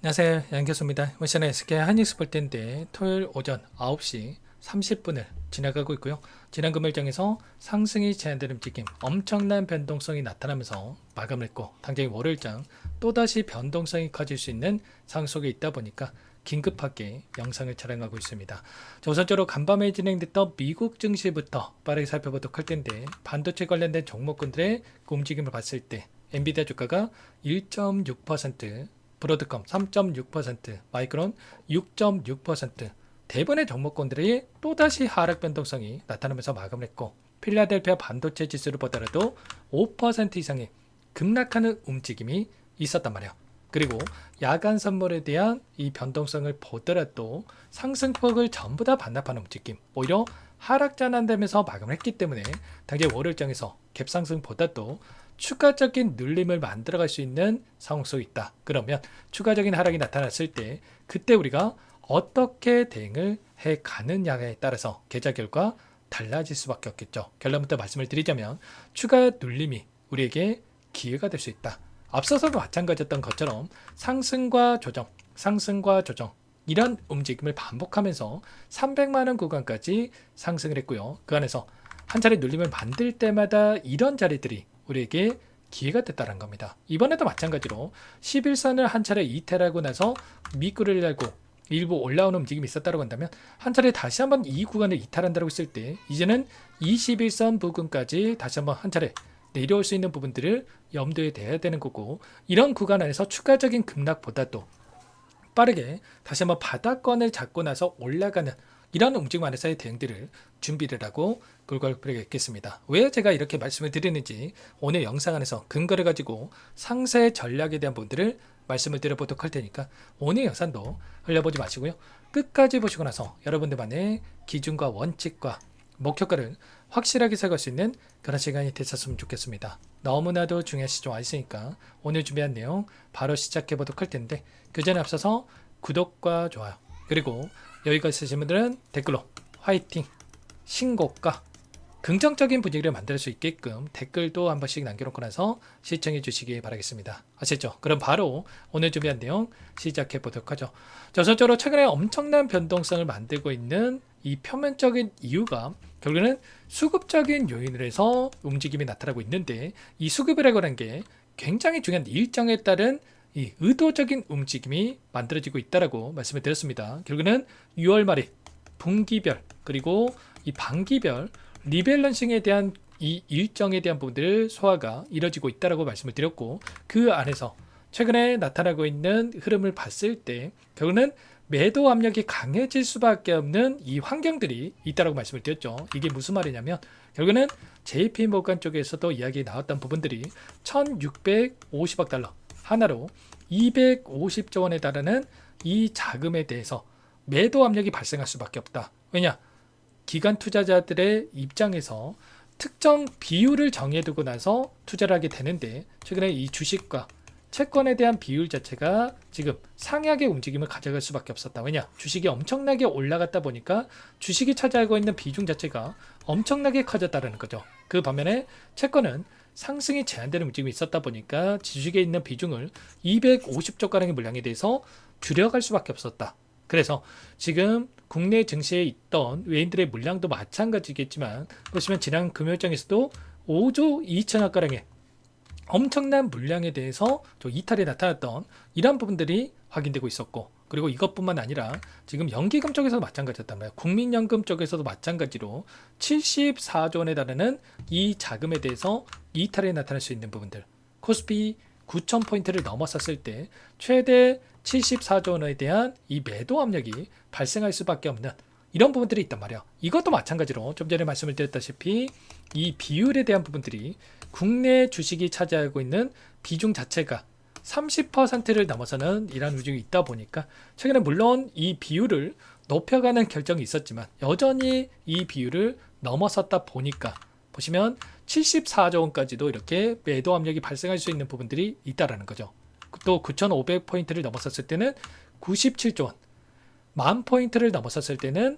안녕하세요, 양 교수입니다. 이번 시간에 SK 하이닉스 볼 텐데 토요일 오전 9시 30분을 지나가고 있고요. 지난 금요일장에서 상승이 제한되는 움직임, 엄청난 변동성이 나타나면서 마감을 했고, 당장 월요일장 또다시 변동성이 커질 수 있는 상승 속에 있다 보니까 긴급하게 영상을 촬영하고 있습니다. 자, 우선적으로 간밤에 진행됐던 미국 증시부터 빠르게 살펴보도록 할 텐데, 반도체 관련된 종목군들의 그 움직임을 봤을 때 엔비디아 주가가 1.6%, 브로드컴 3.6%, 마이크론 6.6%, 대부분의 종목군들이 또다시 하락 변동성이 나타나면서 마감을 했고, 필라델피아 반도체 지수를 보더라도 5% 이상의 급락하는 움직임이 있었단 말이에요. 그리고 야간 선물에 대한 이 변동성을 보더라도 상승폭을 전부 다 반납하는 움직임, 오히려 하락 전환되면서 마감을 했기 때문에 당장 월요일장에서 갭상승보다도 추가적인 눌림을 만들어갈 수 있는 상황 속에 있다. 그러면 추가적인 하락이 나타났을 때 그때 우리가 어떻게 대응을 해 가느냐에 따라서 계좌 결과 달라질 수밖에 없겠죠. 결론부터 말씀을 드리자면 추가 눌림이 우리에게 기회가 될 수 있다. 앞서서도 마찬가지였던 것처럼 상승과 조정, 상승과 조정, 이런 움직임을 반복하면서 300만원 구간까지 상승을 했고요. 그 안에서 한 차례 눌림을 만들 때마다 이런 자리들이 우리에게 기회가 됐다는 겁니다. 이번에도 마찬가지로 11선을 한 차례 이탈하고 나서 밑구리를 달고 일부 올라오는 움직임이 있었다고 한다면, 한 차례 다시 한번 이 구간을 이탈한다고 했을 때 이제는 21선 부근까지 다시 한번 한 차례 내려올 수 있는 부분들을 염두에 둬야 되는 거고, 이런 구간 안에서 추가적인 급락보다도 빠르게 다시 한번 바닥권을 잡고 나서 올라가는 이런 움직임 안에서의 대응들을 준비를 하고 그걸 필요겠습니다. 왜 제가 이렇게 말씀을 드리는지 오늘 영상 안에서 근거를 가지고 상세 전략에 대한 부분들을 말씀을 드려보도록 할 테니까 오늘 영상도 흘려보지 마시고요. 끝까지 보시고 나서 여러분들만의 기준과 원칙과 목표가를 확실하게 세울 수 있는 그런 시간이 됐었으면 좋겠습니다. 너무나도 중요한 시점 와 있으니까 오늘 준비한 내용 바로 시작해 보도록 할 텐데, 그 전에 앞서서 구독과 좋아요, 그리고 여기가 있으신 분들은 댓글로 화이팅, 신고가, 긍정적인 분위기를 만들 수 있게끔 댓글도 한 번씩 남겨놓고 나서 시청해 주시기 바라겠습니다. 아시죠? 그럼 바로 오늘 준비한 내용 시작해 보도록 하죠. 저서적으로 최근에 엄청난 변동성을 만들고 있는 이 표면적인 이유가 결국에는 수급적인 요인으로 해서 움직임이 나타나고 있는데, 이 수급이라고 하는 게 굉장히 중요한 일정에 따른 이 의도적인 움직임이 만들어지고 있다라고 말씀을 드렸습니다. 결국에는 6월 말에 분기별 그리고 이 반기별 리밸런싱에 대한 이 일정에 대한 부분들 소화가 이뤄지고 있다라고 말씀을 드렸고, 그 안에서 최근에 나타나고 있는 흐름을 봤을 때 결국은 매도 압력이 강해질 수밖에 없는 이 환경들이 있다라고 말씀을 드렸죠. 이게 무슨 말이냐면 결국은 JP 모건 쪽에서도 이야기 나왔던 부분들이 1650억 달러 하나로 250조 원에 달하는 이 자금에 대해서 매도 압력이 발생할 수밖에 없다. 왜냐? 기관 투자자들의 입장에서 특정 비율을 정해두고 나서 투자를 하게 되는데, 최근에 이 주식과 채권에 대한 비율 자체가 지금 상향의 움직임을 가져갈 수밖에 없었다. 왜냐? 주식이 엄청나게 올라갔다 보니까 주식이 차지하고 있는 비중 자체가 엄청나게 커졌다는 거죠. 그 반면에 채권은 상승이 제한되는 움직임이 있었다 보니까 주식에 있는 비중을 250조가량의 물량에 대해서 줄여갈 수밖에 없었다. 그래서 지금 국내 증시에 있던 외인들의 물량도 마찬가지겠지만, 보시면 지난 금요일장에서도 5조 2천억 가량의 엄청난 물량에 대해서 이탈이 나타났던 이런 부분들이 확인되고 있었고, 그리고 이것뿐만 아니라 지금 연기금 쪽에서도 마찬가지였단 말이에요. 국민연금 쪽에서도 마찬가지로 74조 원에 달하는 이 자금에 대해서 이탈이 나타날 수 있는 부분들, 코스피 9,000포인트를 넘어섰을 때 최대 74조 원에 대한 이 매도 압력이 발생할 수밖에 없는 이런 부분들이 있단 말이에요. 이것도 마찬가지로 좀 전에 말씀을 드렸다시피 이 비율에 대한 부분들이 국내 주식이 차지하고 있는 비중 자체가 30%를 넘어서는 이런 움직임이 있다 보니까 최근에 물론 이 비율을 높여가는 결정이 있었지만 여전히 이 비율을 넘어섰다 보니까 보시면 74조 원까지도 이렇게 매도 압력이 발생할 수 있는 부분들이 있다라는 거죠. 또 9,500포인트를 넘어섰을 때는 97조 원, 10,000포인트를 넘어섰을 때는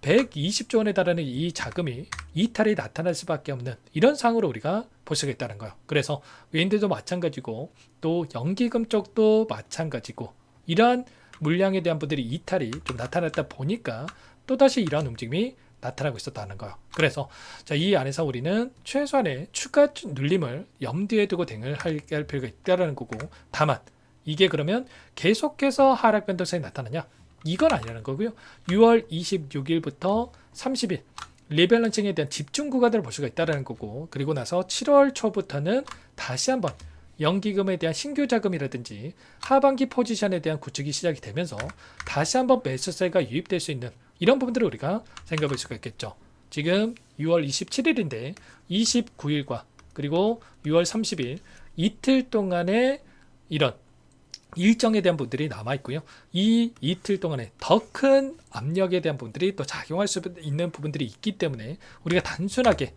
120조 원에 달하는 이 자금이 이탈이 나타날 수밖에 없는 이런 상황으로 우리가 볼 수가 있다는 거예요. 그래서 외인들도 마찬가지고 또 연기금 쪽도 마찬가지고 이러한 물량에 대한 분들이 이탈이 좀 나타났다 보니까 또다시 이러한 움직임이 나타나고 있었다는 거예요. 그래서 자, 이 안에서 우리는 최소한의 추가 눌림을 염두에 두고 대응을 할 필요가 있다는 거고, 다만 이게 그러면 계속해서 하락 변동성이 나타나냐? 이건 아니라는 거고요. 6월 26일부터 30일 리밸런싱에 대한 집중 구간을 볼 수가 있다는 거고, 그리고 나서 7월 초부터는 다시 한번 연기금에 대한 신규 자금이라든지 하반기 포지션에 대한 구축이 시작이 되면서 다시 한번 매수세가 유입될 수 있는 이런 부분들을 우리가 생각해 볼 수가 있겠죠. 지금 6월 27일인데 29일과 그리고 6월 30일 이틀 동안의 이런 일정에 대한 부분들이 남아있고요. 이 이틀 동안에 더 큰 압력에 대한 부분들이 또 작용할 수 있는 부분들이 있기 때문에 우리가 단순하게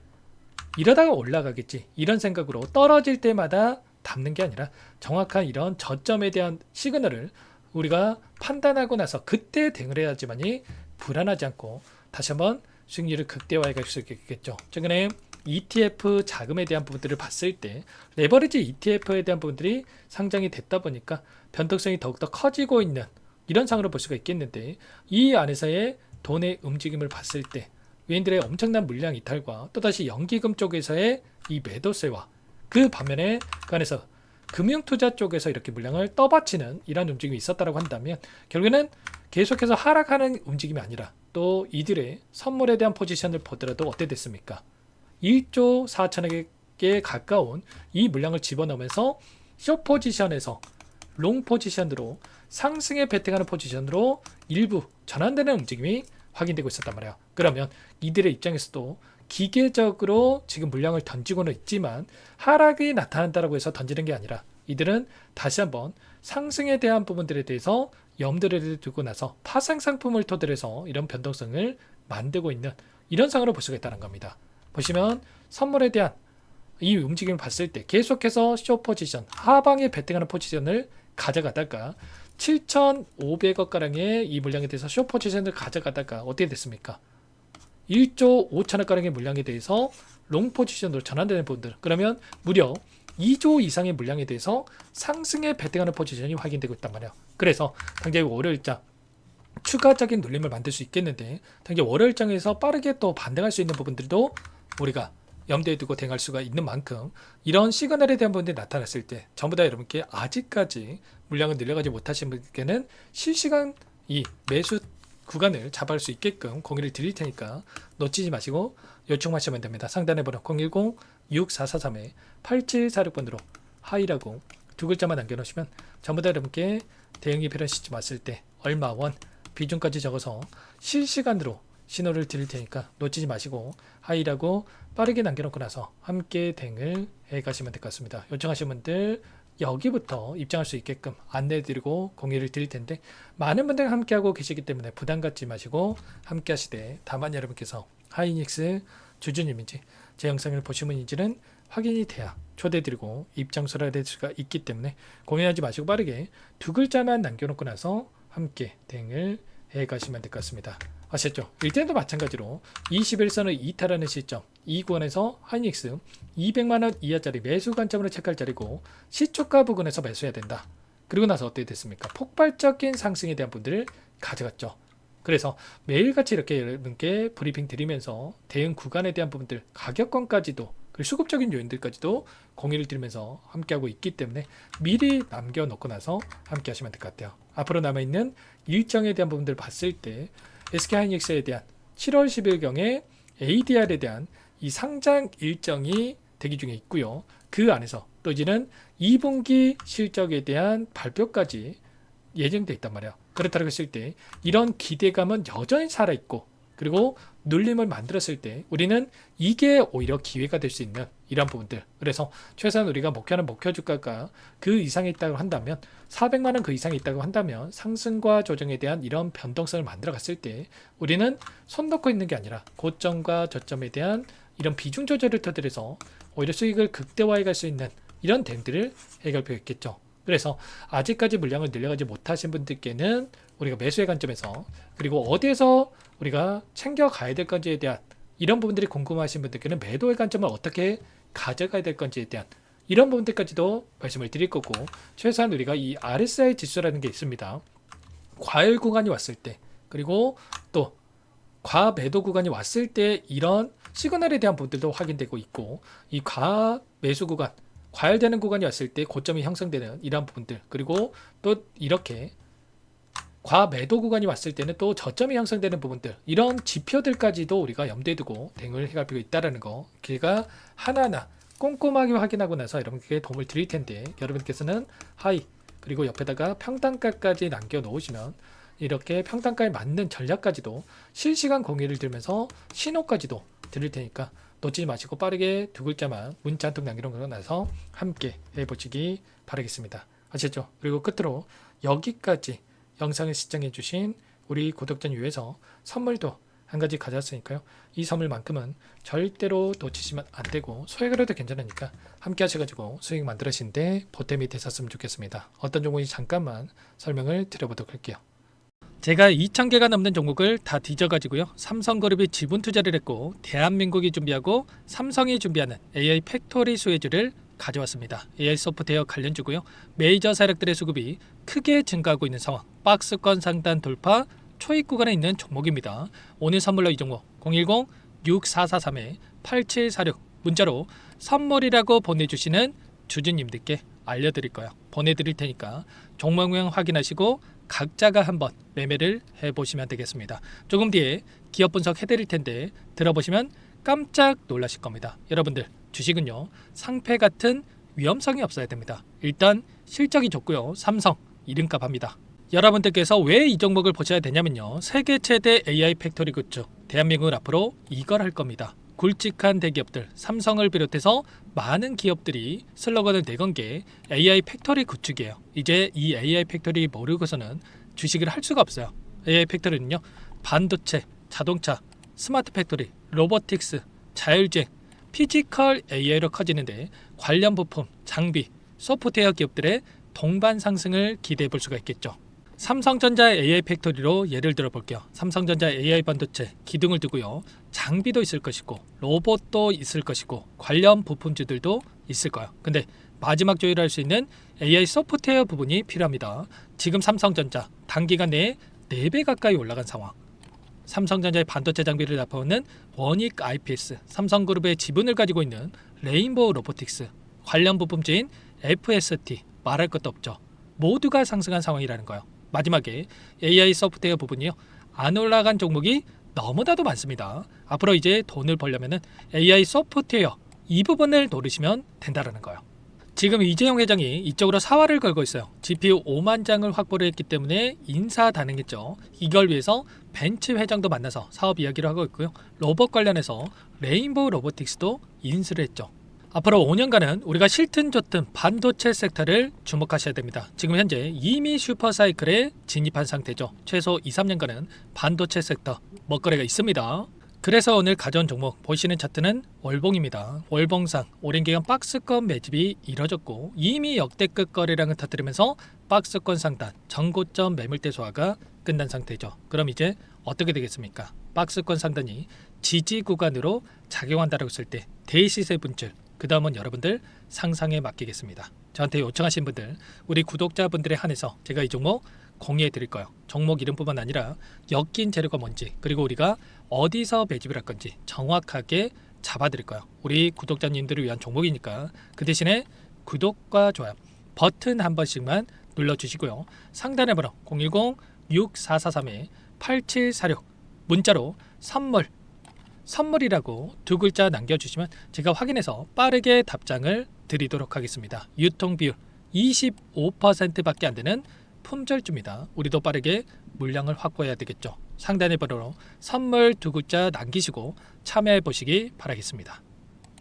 이러다가 올라가겠지 이런 생각으로 떨어질 때마다 담는 게 아니라 정확한 이런 저점에 대한 시그널을 우리가 판단하고 나서 그때 대응을 해야지만이 불안하지 않고 다시 한번 수익률을 극대화해 갈 수 있겠죠. 최근에 ETF 자금에 대한 부분들을 봤을 때 레버리지 ETF에 대한 부분들이 상장이 됐다 보니까 변동성이 더욱더 커지고 있는 이런 상황으로 볼 수가 있겠는데, 이 안에서의 돈의 움직임을 봤을 때 외인들의 엄청난 물량 이탈과 또다시 연기금 쪽에서의 이 매도세와 그 반면에 그 안에서 금융투자 쪽에서 이렇게 물량을 떠받치는 이런 움직임이 있었다고 한다면 결국에는 계속해서 하락하는 움직임이 아니라 또 이들의 선물에 대한 포지션을 보더라도 어때 됐습니까? 1조 4천억에 가까운 이 물량을 집어넣으면서 숏 포지션에서 롱 포지션으로 상승에 베팅하는 포지션으로 일부 전환되는 움직임이 확인되고 있었단 말이에요. 그러면 이들의 입장에서도 기계적으로 지금 물량을 던지고는 있지만 하락이 나타난다고 해서 던지는 게 아니라 이들은 다시 한번 상승에 대한 부분들에 대해서 염두를 두고 나서 파생 상품을 토대로 해서 이런 변동성을 만들고 있는 이런 상황으로 볼 수가 있다는 겁니다. 보시면 선물에 대한 이 움직임을 봤을 때 계속해서 숏 포지션 하방에 베팅하는 포지션을 가져가다가 7,500억가량의 이 물량에 대해서 숏 포지션을 가져가다가 어떻게 됐습니까? 1조 5천억가량의 물량에 대해서 롱 포지션으로 전환되는 부분들, 그러면 무려 2조 이상의 물량에 대해서 상승에 베팅하는 포지션이 확인되고 있단 말이에요. 그래서 당장 월요일장 추가적인 눌림을 만들 수 있겠는데, 당장 월요일장에서 빠르게 또 반등할 수 있는 부분들도 우리가 염두에 두고 대응할 수가 있는 만큼 이런 시그널에 대한 부분들이 나타났을 때 전부 다 여러분께 아직까지 물량을 늘려가지 못하신 분께는 실시간 이 매수 구간을 잡을 수 있게끔 공유를 드릴 테니까 놓치지 마시고 요청하시면 됩니다. 상단에 번호 010-6443-8746번으로 하이라고 두 글자만 남겨놓으시면 전부 다 여러분께 대응이 필요한 시점 왔을 때 얼마 원 비중까지 적어서 실시간으로 신호를 드릴 테니까 놓치지 마시고 하이라고 빠르게 남겨놓고 나서 함께 대응을 해 가시면 될 것 같습니다. 요청하신 분들 여기부터 입장할 수 있게끔 안내해드리고 공유를 드릴 텐데 많은 분들 함께하고 계시기 때문에 부담 갖지 마시고 함께 하시되, 다만 여러분께서 하이닉스 주주님인지 제 영상을 보신 분인지는 확인이 돼야 초대해드리고 입장서를 낼 수가 있기 때문에 고민하지 마시고 빠르게 두 글자만 남겨놓고 나서 함께 대응을 해 가시면 될 것 같습니다. 아셨죠? 일단도 마찬가지로 21선을 이탈하는 시점 이 구간에서 하이닉스 200만원 이하짜리 매수 관점으로 체크할 자리고 시초가 부근에서 매수해야 된다. 그리고 나서 어떻게 됐습니까? 폭발적인 상승에 대한 분들을 가져갔죠. 그래서 매일같이 이렇게 여러분께 브리핑 드리면서 대응 구간에 대한 부분들, 가격권까지도 그리고 수급적인 요인들까지도 공유를 드리면서 함께하고 있기 때문에 미리 남겨놓고 나서 함께 하시면 될 것 같아요. 앞으로 남아있는 일정에 대한 부분들을 봤을 때 SK하이닉스에 대한 7월 10일경에 ADR에 대한 이 상장 일정이 대기 중에 있고요. 그 안에서 또 이제는 2분기 실적에 대한 발표까지 예정되어 있단 말이에요. 그렇다고 했을 때 이런 기대감은 여전히 살아있고, 그리고 눌림을 만들었을 때 우리는 이게 오히려 기회가 될 수 있는 이런 부분들, 그래서 최소한 우리가 목표하는 목표 주가가 그 이상에 있다고 한다면 400만원 그 이상에 있다고 한다면 상승과 조정에 대한 이런 변동성을 만들어 갔을 때 우리는 손 놓고 있는 게 아니라 고점과 저점에 대한 이런 비중 조절을 터들여서 오히려 수익을 극대화해 갈 수 있는 이런 대응들을 해갈 필요가 있겠죠. 그래서 아직까지 물량을 늘려가지 못하신 분들께는 우리가 매수의 관점에서, 그리고 어디에서 우리가 챙겨가야 될 건지에 대한 이런 부분들이 궁금하신 분들께는 매도의 관점을 어떻게 가져가야 될 건지에 대한 이런 부분들까지도 말씀을 드릴 거고, 최소한 우리가 이 RSI 지수라는 게 있습니다. 과열 구간이 왔을 때, 그리고 또 과매도 구간이 왔을 때 이런 시그널에 대한 부분들도 확인되고 있고, 이 과매수 구간, 과열되는 구간이 왔을 때 고점이 형성되는 이러한 부분들, 그리고 또 이렇게 과매도 구간이 왔을 때는 또 저점이 형성되는 부분들, 이런 지표들까지도 우리가 염두에 두고 대응을 해갈 필요가 있다는 거, 걔가 하나하나 꼼꼼하게 확인하고 나서 여러분께 도움을 드릴 텐데, 여러분께서는 하이 그리고 옆에다가 평단가까지 남겨 놓으시면 이렇게 평단가에 맞는 전략까지도 실시간 공유를 들면서 신호까지도 드릴 테니까 놓치지 마시고 빠르게 두 글자만 문자 한 통 남겨놓고 나서 함께 해보시기 바라겠습니다. 아시죠? 그리고 끝으로 여기까지 영상을 시청해 주신 우리 구독자님 위해서 선물도 한 가지 가져왔으니까요. 이 선물만큼은 절대로 놓치시면 안 되고, 소액으로도 괜찮으니까 함께 하셔가지고 수익 만들으시는데 보탬이 되셨으면 좋겠습니다. 어떤 종목인지 잠깐만 설명을 드려보도록 할게요. 제가 2,000개가 넘는 종목을 다 뒤져가지고요, 삼성그룹이 지분 투자를 했고 대한민국이 준비하고 삼성이 준비하는 AI 팩토리 수혜주를 가져왔습니다. AI 소프트웨어 관련주고요. 메이저 세력들의 수급이 크게 증가하고 있는 상황, 박스권 상단 돌파 초입 구간에 있는 종목입니다. 오늘 선물로 이 종목 010-6443-8746 문자로 선물이라고 보내주시는 주주님들께 알려드릴 거예요. 보내드릴 테니까 종목명 확인하시고 각자가 한번 매매를 해보시면 되겠습니다. 조금 뒤에 기업 분석 해드릴 텐데 들어보시면 깜짝 놀라실 겁니다. 여러분들, 주식은요 상패 같은 위험성이 없어야 됩니다. 일단 실적이 좋고요, 삼성 이름값 합니다. 여러분들께서 왜 이 종목을 보셔야 되냐면요, 세계 최대 AI 팩토리 굿즈, 대한민국은 앞으로 이걸 할 겁니다. 굵직한 대기업들, 삼성을 비롯해서 많은 기업들이 슬로건을 내건 게 AI 팩토리 구축이에요. 이제 이 AI 팩토리 모르고서는 주식을 할 수가 없어요. AI 팩토리는요, 반도체, 자동차, 스마트 팩토리, 로보틱스, 자율주행, 피지컬 AI로 커지는데 관련 부품, 장비, 소프트웨어 기업들의 동반 상승을 기대해 볼 수가 있겠죠. 삼성전자 AI 팩토리로 예를 들어 볼게요. 삼성전자 AI 반도체 기둥을 두고요, 장비도 있을 것이고 로봇도 있을 것이고 관련 부품주들도 있을 거예요. 근데 마지막 조율을 할 수 있는 AI 소프트웨어 부분이 필요합니다. 지금 삼성전자 단기간 내에 4배 가까이 올라간 상황, 삼성전자의 반도체 장비를 납품하는 원익 IPS, 삼성그룹의 지분을 가지고 있는 레인보우 로보틱스, 관련 부품주인 FST 말할 것도 없죠. 모두가 상승한 상황이라는 거예요. 마지막에 AI 소프트웨어 부분이요, 안 올라간 종목이 너무나도 많습니다. 앞으로 이제 돈을 벌려면 AI 소프트웨어 이 부분을 노리시면 된다는 거예요. 지금 이재용 회장이 이쪽으로 사활을 걸고 있어요. GPU 5만 장을 확보를 했기 때문에 인사단행했죠. 이걸 위해서 벤츠 회장도 만나서 사업 이야기를 하고 있고요. 로봇 관련해서 레인보우 로보틱스도 인수를 했죠. 앞으로 5년간은 우리가 싫든 좋든 반도체 섹터를 주목하셔야 됩니다. 지금 현재 이미 슈퍼사이클에 진입한 상태죠. 최소 2, 3년간은 반도체 섹터 먹거리가 있습니다. 그래서 오늘 가져온 종목 보시는 차트는 월봉입니다. 월봉상 오랜 기간 박스권 매집이 이뤄졌고 이미 역대급 거래량을 터뜨리면서 박스권 상단 전고점 매물대 소화가 끝난 상태죠. 그럼 이제 어떻게 되겠습니까? 박스권 상단이 지지 구간으로 작용한다고 했을 때 대시세 분출, 그 다음은 여러분들 상상에 맡기겠습니다. 저한테 요청하신 분들, 우리 구독자분들에 한해서 제가 이 종목 공유해 드릴 거예요. 종목 이름뿐만 아니라 엮인 재료가 뭔지, 그리고 우리가 어디서 매집을 할 건지 정확하게 잡아 드릴 거예요. 우리 구독자님들을 위한 종목이니까 그 대신에 구독과 좋아요 버튼 한 번씩만 눌러주시고요. 상단의 번호 010-6443-8746 문자로 선물이라고 두 글자 남겨주시면 제가 확인해서 빠르게 답장을 드리도록 하겠습니다. 유통비율 25%밖에 안 되는 품절주입니다. 우리도 빠르게 물량을 확보해야 되겠죠. 상단의 번호로 선물 두 글자 남기시고 참여해 보시기 바라겠습니다.